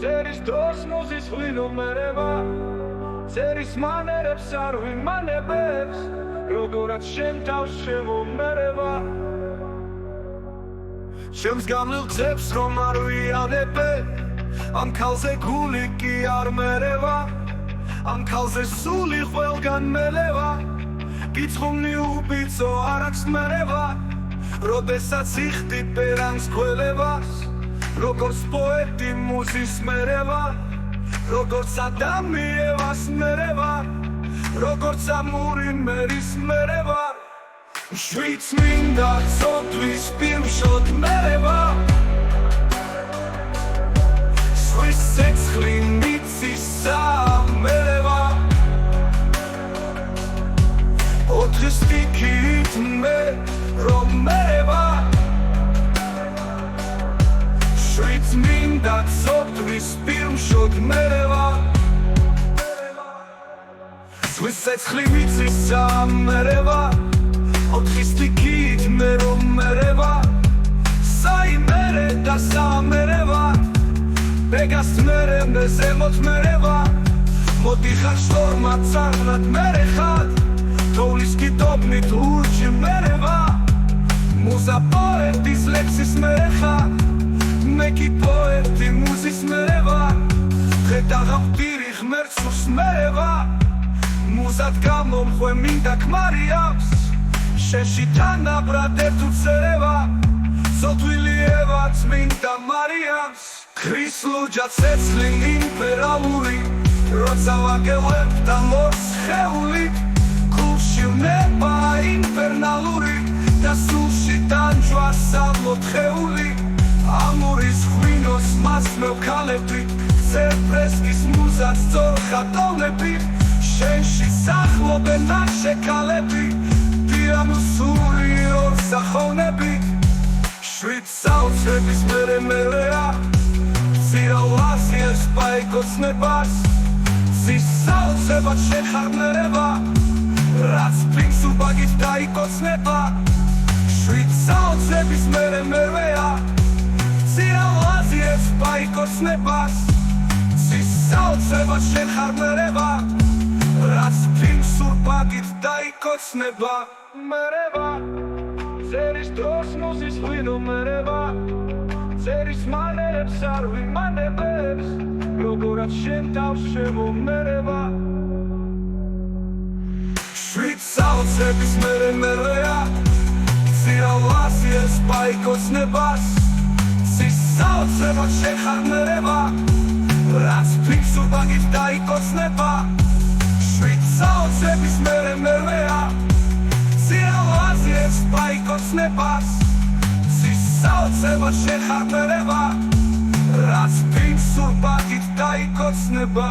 Ceris dos muzis hlino mereva Ceris manerებს არ ვიმანებებს Როგორაც შენ თავს შემომერევა Შენს გამლილ ძებს რომ არ ვიარებებ Ამ ქალზე გული კი არ მერევა Ამ ქალზე სული ყველგან მელევა Გიცხოვნი უბიცო არაც მერევა როდესაც იხდი პერანს ქველებას როგორც პოეტი მუსის მერევა როგორც ადამი ევას მერევა როგორც ამური მერის მერევა შვიდს მინდა ცოდვის პირშოთ მერევა სვის ცეცხლი მიცისა მერევა ოთხის ტიკით მე რომ მერევა შვიდს მინდა ცოდვის პირშოთ მერევა სვის ცეცხლი მიცისა მერევა ოთხის ტიკით მე რომ მერევა საიმერე და სამერევა ბეგას მერე მე ზემოთ მერევა მოდიხარ შორმა წარნად მერე ხად თოვლის კიდობნით ურჩი მერევა მუზა პოეტის ლექსის მერე ხარ მე კი პოეტი მუსის მერევა ხედა ღმერთი ღმერთს მერევა მუზად გამომხვე მინდა ქმარი აქვს შენში თანაბრად წერევა სოთვილი ევაც მინდა მარიამს ქრის ლუჯა ცეცხლი იმპერალური როცა ვაგელებ და მორს ხეული გულში ვნება ინფერნალური და სულში დანჯვა სამოთხეული ამურის ღვინოს მასმევ ქალები ცერფრესკის მუზას ძორხატოვნები შენში სახლობენ ნაშეკალები დიამუსური ორსახოვნები შვიდ საოცრების მერე-მერეა ცირალაზიეს პაიკოცნებას ცის საოცრებად შეხარნერება რაც პრინც უბაგით დაიკოცნება შვიდ საოცრების მერე-მერეა ცირალაზიეს პაიკოცნებას ცის საოცრებად შეხარნერება რაც პრინც უბაგით დაიკოცნება მერევა Ceris dos muzis hlino mereva Ceris manerებს არ ვიმანებებს როგორაც შენ თავს შემომერევა შვიდ საოცრების მერე-მერეა ცირალაზიეს პაიკოცნებას ცის საოცრებად შეხარნერება რაც პრინც უბაგით დაიკოცნება შვიდ საოცრების მერე-მერეა ცირალაზიეს პაიკოცნებას ცის საოცრებად შეხარნერება რაც პრინც უბაგით დაიკოცნება